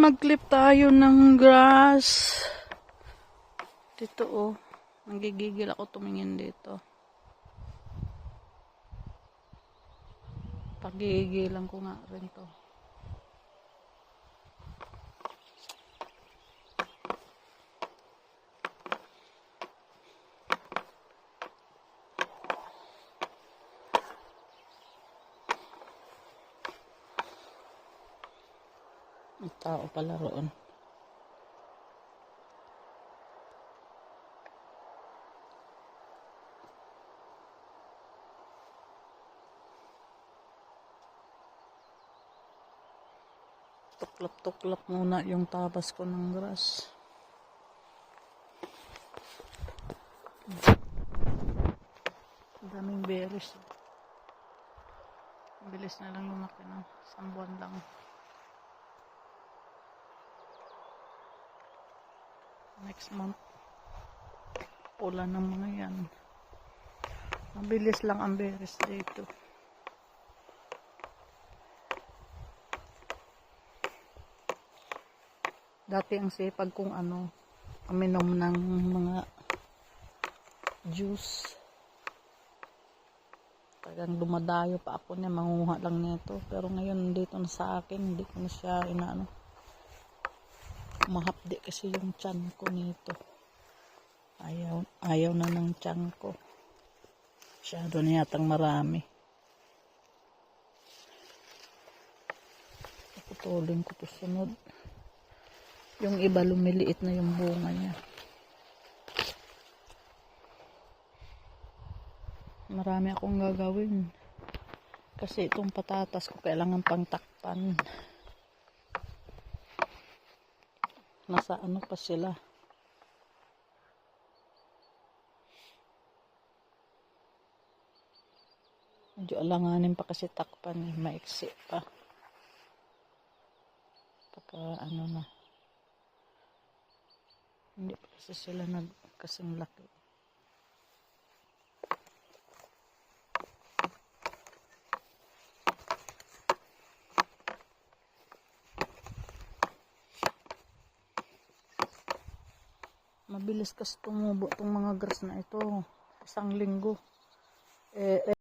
mag-clip tayo ng grass. Dito oh. Nanggigigil ako tumingin dito. Pagigilan ko nga rin to. May tao pala roon. Tuklap-tuklap muna yung tabas ko ng grass. Ang daming berries. Bilis na lang lumaki na. 1 buwan lang. Next month. Ulan ng mga yan. Mabilis lang ang berries dito. Dati ang sipag kong uminom ng mga juice. Tagang dumadayo pa ako niya, manguha lang nito. Pero ngayon dito na sa akin, hindi ko na siya mahapdi kasi yung tiyan ko nito. Ayaw na ng tiyan ko. Masyado na yatang marami. Putulin ko to sunod. Yung iba lumiliit na yung bunga niya. Marami akong gagawin. Kasi itong patatas ko kailangan pang takpan. Nasa pa sila. Medyo alanganin pa kasi takpan. Maiksi pa. Pagka na. Hindi pa kasi sila kasing laki. Mabilis kasi tumubo itong mga grass na ito. 1 linggo.